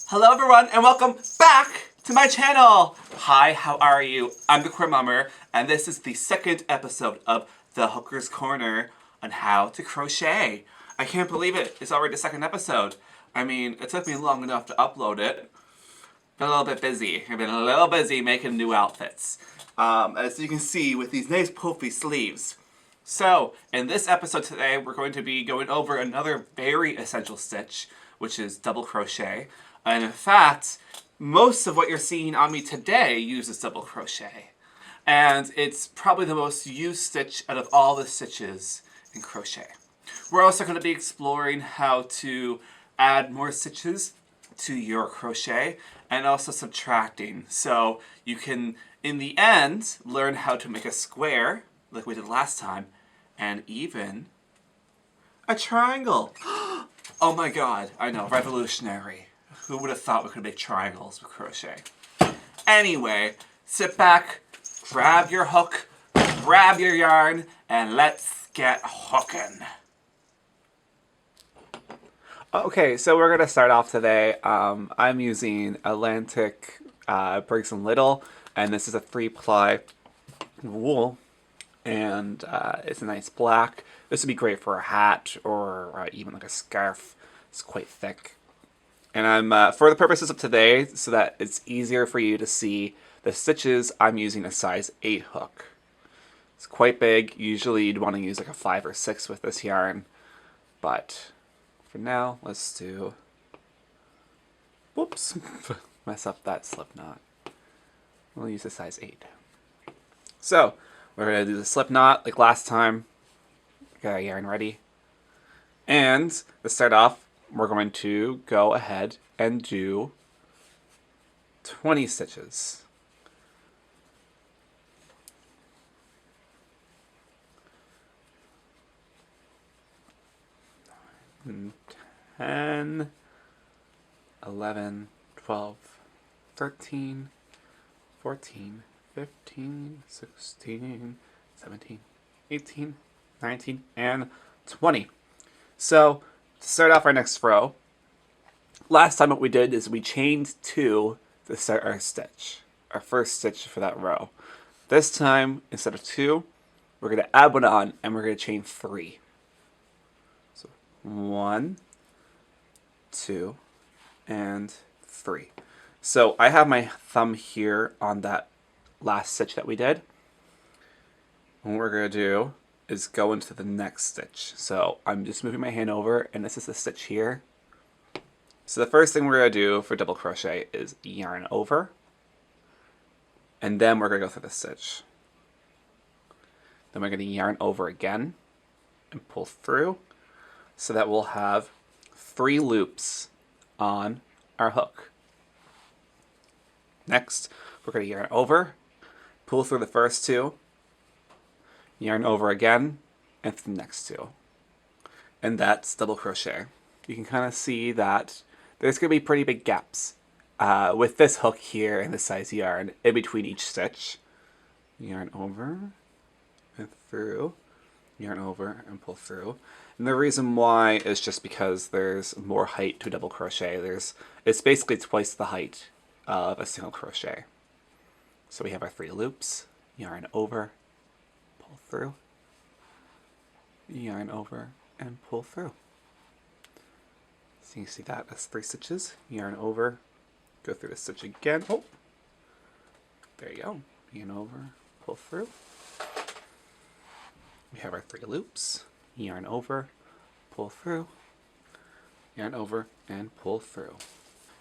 Hello everyone and welcome back to my channel! Hi, how are you? I'm the Queer Mummer and this is the second episode of The Hooker's Corner on how to crochet. I can't believe it, it's already the second episode. I mean, it took me long enough to upload it. Been a little bit busy. I've been a little busy making new outfits. As you can see with these nice puffy sleeves. So, in this episode today, we're going to be going over another very essential stitch, which is double crochet. And in fact, most of what you're seeing on me today uses double crochet. And it's probably the most used stitch out of all the stitches in crochet. We're also going to be exploring how to add more stitches to your crochet and also subtracting. So you can, in the end, learn how to make a square, like we did last time, and even a triangle. Oh my god, I know, revolutionary. Who would have thought we could make triangles with crochet? Anyway, sit back, grab your hook, grab your yarn, and let's get hooking. Okay, so we're gonna start off today. I'm using Atlantic Briggs & Little, and this is a 3-ply wool, and it's a nice black. This would be great for a hat or even like a scarf. It's quite thick. And I'm, for the purposes of today, so that it's easier for you to see the stitches, I'm using a size 8 hook. It's quite big. Usually you'd want to use like a 5 or 6 with this yarn. But for now, let's do... Whoops. Mess up that slip knot. We'll use a size 8. So, we're going to do the slip knot like last time. Get our yarn ready. And to start off, we're going to go ahead and do 20 stitches. And 10, 11, 12, 13, 14, 15, 16, 17, 18, 19, and 20. So, to start off our next row, last time what we did is we chained 2 to start our stitch, our first stitch for that row. This time, instead of 2, we're going to add 1 on and we're going to chain 3. So 1, 2, and 3. So I have my thumb here on that last stitch that we did. And what we're going to do is go into the next stitch. So I'm just moving my hand over, and this is the stitch here. So the first thing we're going to do for double crochet is yarn over, and then we're going to go through the stitch. Then we're going to yarn over again and pull through, so that we'll have 3 loops on our hook. Next, we're going to yarn over, pull through the first 2, yarn over again, and the next 2. And that's double crochet. You can kind of see that there's going to be pretty big gaps with this hook here and the size yarn in between each stitch. Yarn over and through, yarn over and pull through. And the reason why is just because there's more height to double crochet. It's basically twice the height of a single crochet. So we have our 3 loops, yarn over, pull through, yarn over, and pull through. So you can see that as 3 stitches, yarn over, go through the stitch again. Oh, there you go. Yarn over, pull through. We have our 3 loops, yarn over, pull through, yarn over, and pull through.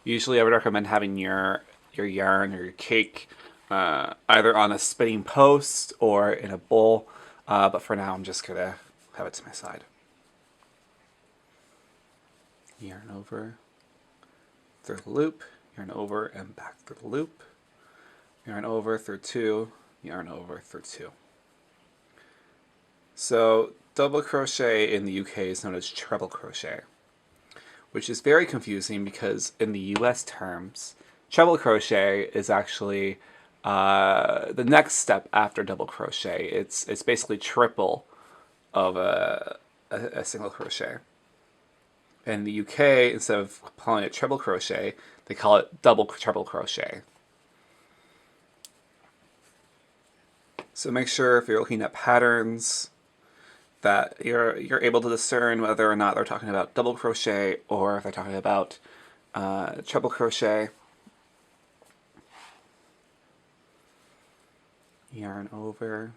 Usually I would recommend having your yarn or your cake either on a spinning post or in a bowl, but for now I'm just going to have it to my side. Yarn over, through the loop, yarn over and back through the loop, yarn over through 2, yarn over through 2. So double crochet in the UK is known as treble crochet, which is very confusing because in the US terms, treble crochet is actually the next step after double crochet. It's basically triple of a single crochet. In the UK, instead of calling it treble crochet, they call it double treble crochet. So make sure if you're looking at patterns that you're able to discern whether or not they're talking about double crochet or if they're talking about treble crochet. Yarn over,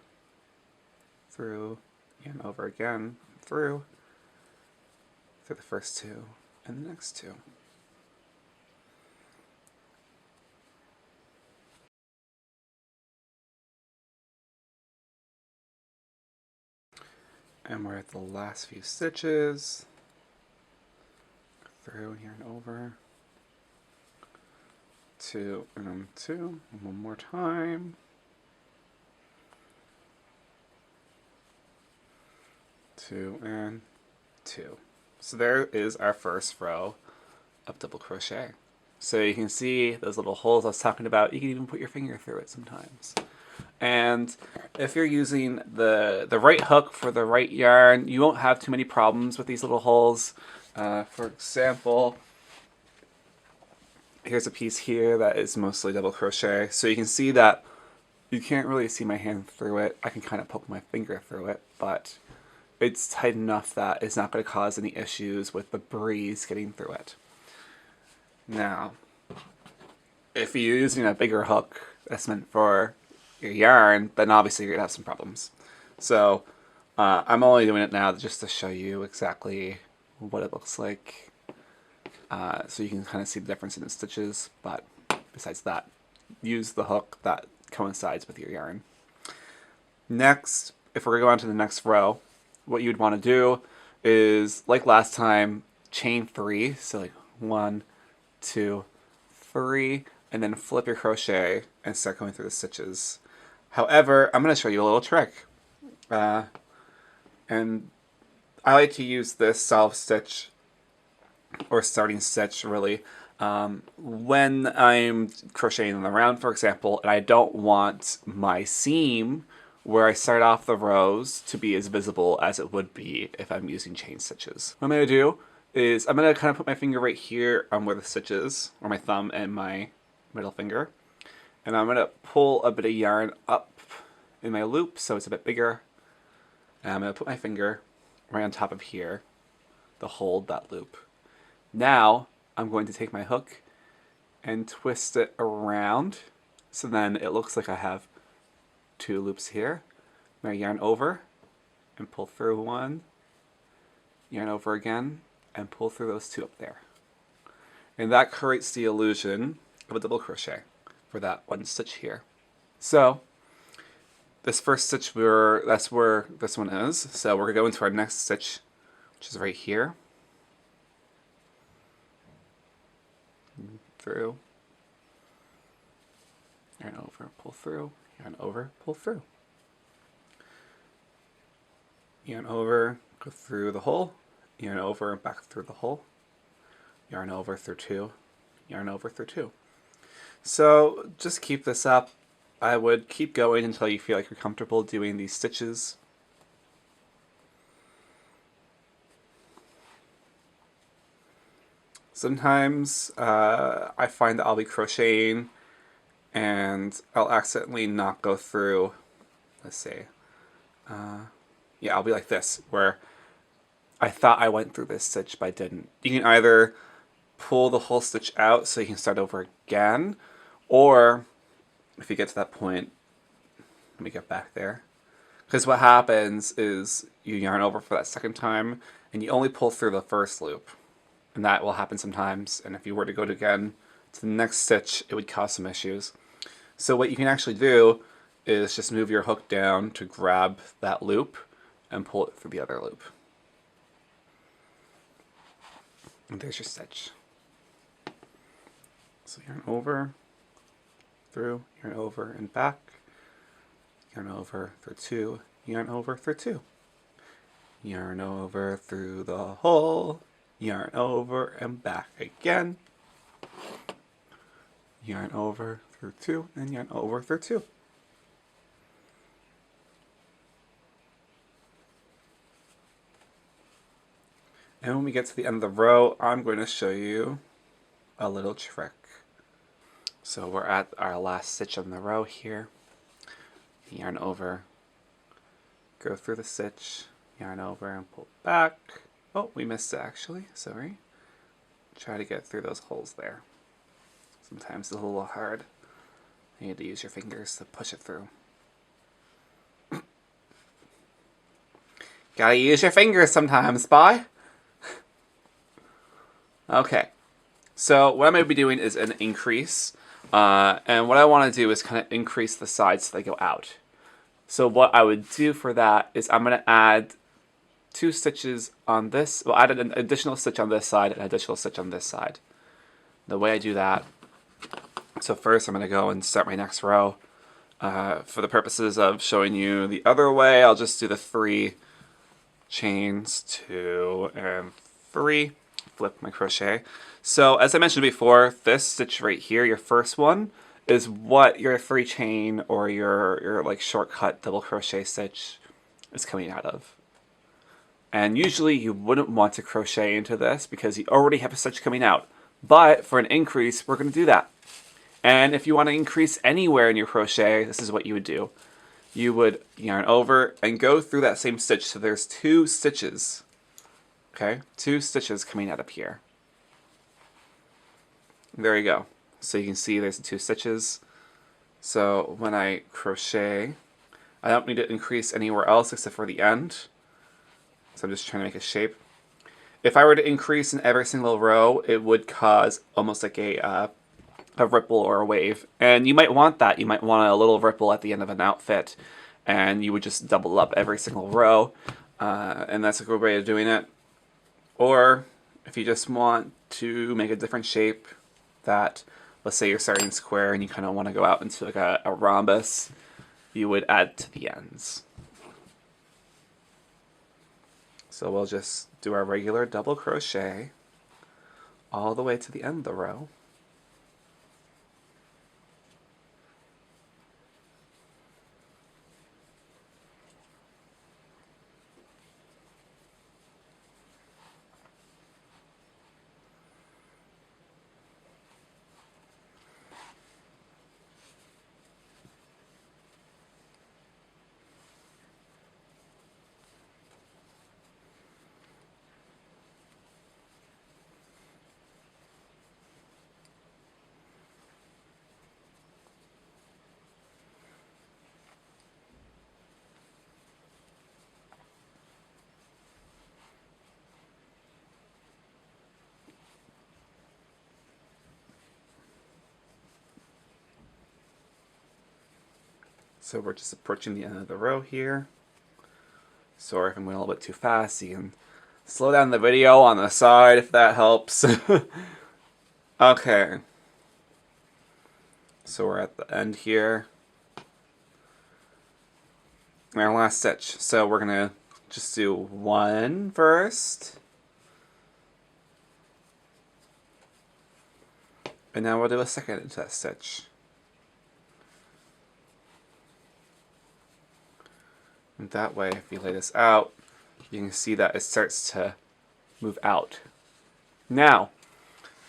through, yarn over again, through the first two and the next two. And we're at the last few stitches. Through, yarn over, two, and then two, and one more time. Two and two. So there is our first row of double crochet. So you can see those little holes I was talking about. You can even put your finger through it sometimes. And if you're using the right hook for the right yarn, you won't have too many problems with these little holes. For example, here's a piece here that is mostly double crochet. So you can see that you can't really see my hand through it. I can kind of poke my finger through it, but it's tight enough that it's not going to cause any issues with the breeze getting through it. Now, if you're using a bigger hook that's meant for your yarn, then obviously you're going to have some problems. So I'm only doing it now just to show you exactly what it looks like. So you can kind of see the difference in the stitches, but besides that, use the hook that coincides with your yarn. Next, if we're going to go on to the next row, what you'd want to do is, like last time, chain 3, so like 1, 2, 3, and then flip your crochet and start going through the stitches. However, I'm going to show you a little trick. And I like to use this solve stitch, or starting stitch really, when I'm crocheting in the round, for example, and I don't want my seam where I start off the rows to be as visible as it would be if I'm using chain stitches. What I'm going to do is I'm going to kind of put my finger right here on where the stitch is, or my thumb and my middle finger, and I'm going to pull a bit of yarn up in my loop so it's a bit bigger, and I'm going to put my finger right on top of here to hold that loop. Now I'm going to take my hook and twist it around so then it looks like I have 2 loops here. I'm going to yarn over and pull through 1, yarn over again and pull through those 2 up there. And that creates the illusion of a double crochet for that one stitch here. So this first stitch, that's where this one is. So we're going to go into our next stitch, which is right here. Through, yarn over, pull through, yarn over, pull through. Yarn over, go through the hole, yarn over and back through the hole, yarn over through 2, yarn over through 2. So just keep this up. I would keep going until you feel like you're comfortable doing these stitches. Sometimes I find that I'll be crocheting and I'll accidentally not go through, let's say, yeah, I'll be like this, where I thought I went through this stitch but I didn't. You can either pull the whole stitch out so you can start over again, or if you get to that point, let me get back there. Because what happens is you yarn over for that second time and you only pull through the first loop. And that will happen sometimes, and if you were to go again to the next stitch, it would cause some issues. So what you can actually do is just move your hook down to grab that loop and pull it through the other loop. And there's your stitch. So yarn over, through, yarn over and back, yarn over through 2, yarn over through 2, yarn over through the hole, yarn over and back again, yarn over through 2, and yarn over through 2. And when we get to the end of the row, I'm going to show you a little trick. So we're at our last stitch on the row here. Yarn over, go through the stitch, yarn over and pull back. Oh, we missed it actually, sorry. Try to get through those holes there. Sometimes it's a little hard. You need to use your fingers to push it through. Gotta use your fingers sometimes, boy. Okay, so what I'm going to be doing is an increase. And what I want to do is kind of increase the sides so they go out. So what I would do for that is I'm going to add 2 stitches on this. Well, add an additional stitch on this side and an additional stitch on this side. The way I do that, so first I'm going to go and start my next row. For the purposes of showing you the other way, I'll just do the 3 chains, 2 and 3, flip my crochet. So as I mentioned before, this stitch right here, your first one, is what your 3 chain or your like shortcut double crochet stitch is coming out of. And usually you wouldn't want to crochet into this because you already have a stitch coming out. But for an increase, we're going to do that. And if you want to increase anywhere in your crochet, this is what you would do. You would yarn over and go through that same stitch. So there's 2 stitches. Okay, 2 stitches coming out up here. There you go. So you can see there's 2 stitches. So when I crochet, I don't need to increase anywhere else except for the end. So I'm just trying to make a shape. If I were to increase in every single row, it would cause almost like a ripple or a wave. And you might want that. You might want a little ripple at the end of an outfit. And you would just double up every single row. And that's a good way of doing it. Or if you just want to make a different shape that, let's say you're starting square and you kind of want to go out into like a rhombus, you would add to the ends. So we'll just do our regular double crochet all the way to the end of the row. So we're just approaching the end of the row here. Sorry if I'm going a little bit too fast. You can slow down the video on the side if that helps. Okay. So we're at the end here. Our last stitch. So we're going to just do 1 first. And now we'll do a second into that stitch. And that way, if you lay this out, you can see that it starts to move out. Now,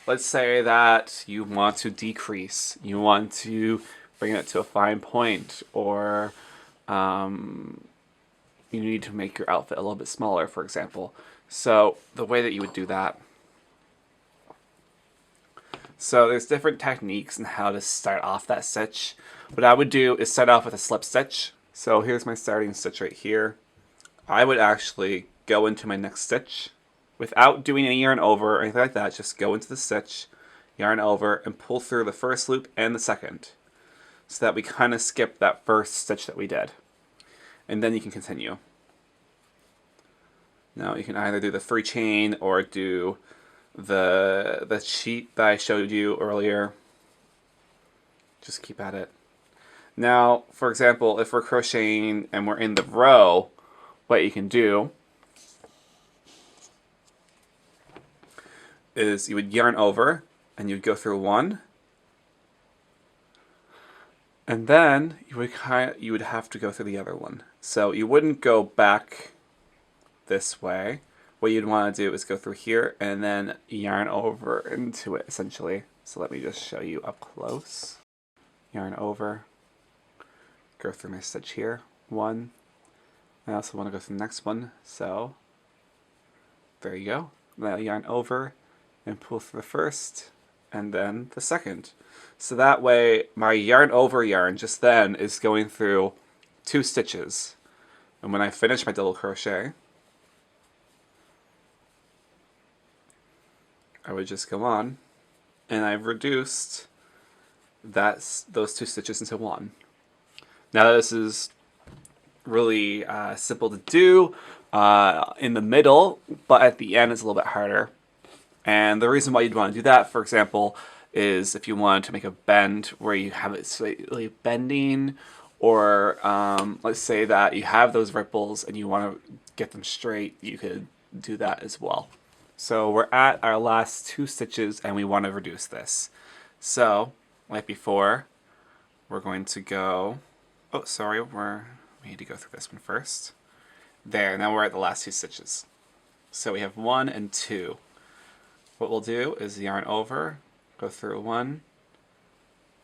let's say that you want to decrease. You want to bring it to a fine point, or you need to make your outfit a little bit smaller, for example. So the way that you would do that, so there's different techniques in how to start off that stitch. What I would do is start off with a slip stitch. So here's my starting stitch right here. I would actually go into my next stitch without doing any yarn over or anything like that. Just go into the stitch, yarn over, and pull through the first loop and the second, so that we kind of skip that first stitch that we did. And then you can continue. Now you can either do the 3 chain or do the sheet that I showed you earlier. Just keep at it. Now, for example, if we're crocheting and we're in the row, what you can do is you would yarn over and you'd go through 1, and then you would have to go through the other one. So you wouldn't go back this way, what you'd want to do is go through here and then yarn over into it essentially. So let me just show you up close. Yarn over, go through my stitch here, one. I also want to go through the next one, so there you go. Then I'll yarn over and pull through the first and then the second. So that way my yarn over yarn just then is going through 2 stitches. And when I finish my double crochet, I would just go on, and I've reduced those 2 stitches into 1. Now this is really simple to do in the middle, but at the end it's a little bit harder. And the reason why you'd want to do that, for example, is if you wanted to make a bend where you have it slightly bending, or let's say that you have those ripples and you want to get them straight, you could do that as well. So we're at our last 2 stitches and we want to reduce this. So, like before, we're going to go, oh sorry, we need to go through this one first. There, now we're at the last 2 stitches. So we have 1 and 2. What we'll do is yarn over, go through 1,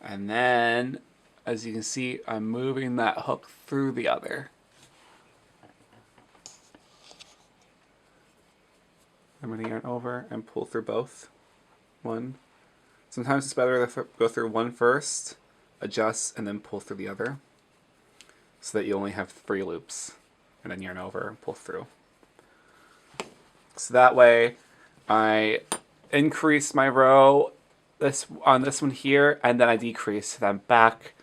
and then, as you can see, I'm moving that hook through the other. I'm going to yarn over and pull through both. 1. Sometimes it's better to go through 1 first, adjust, and then pull through the other, so that you only have 3 loops, and then yarn over and pull through. So that way, I increase my row on this one here, and then I decrease them back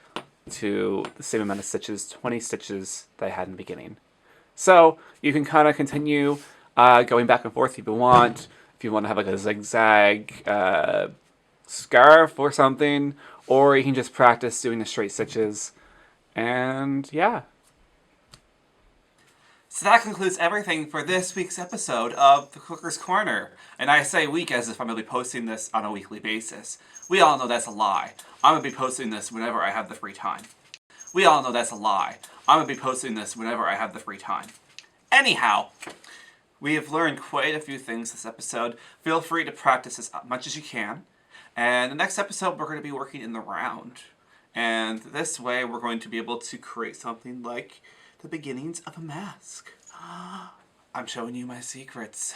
to the same amount of stitches, 20 stitches that I had in the beginning. So you can kind of continue going back and forth if you want. If you want to have like a zigzag scarf or something, or you can just practice doing the straight stitches. And yeah. So that concludes everything for this week's episode of The Cooker's Corner. And I say week as if I'm going to be posting this on a weekly basis. We all know that's a lie. I'm going to be posting this whenever I have the free time. We all know that's a lie. I'm going to be posting this whenever I have the free time. Anyhow, we have learned quite a few things this episode. Feel free to practice as much as you can. And the next episode, we're going to be working in the round. And this way, we're going to be able to create something like the beginnings of a mask. I'm showing you my secrets.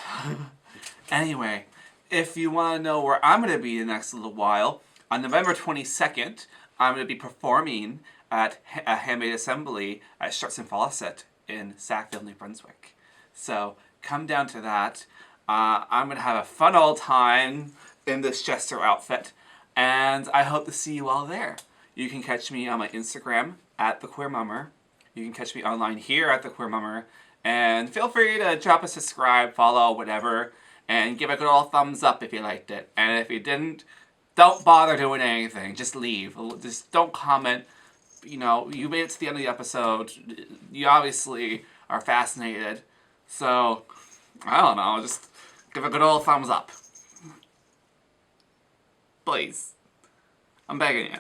Anyway, if you want to know where I'm going to be the next little while, on November 22nd, I'm going to be performing at a handmade assembly at Struts and Fawcett in Sackville, New Brunswick. So come down to that. I'm going to have a fun old time in this Jester outfit, and I hope to see you all there. You can catch me on my Instagram at The Queer Mummer. You can catch me online here at The Queer Mummer. And feel free to drop a subscribe, follow, whatever, and give a good old thumbs up if you liked it. And if you didn't, don't bother doing anything. Just leave. Just don't comment. You know, you made it to the end of the episode. You obviously are fascinated. So, I don't know, just give a good old thumbs up. Please. I'm begging you.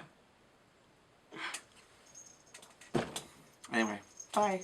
Anyway, bye.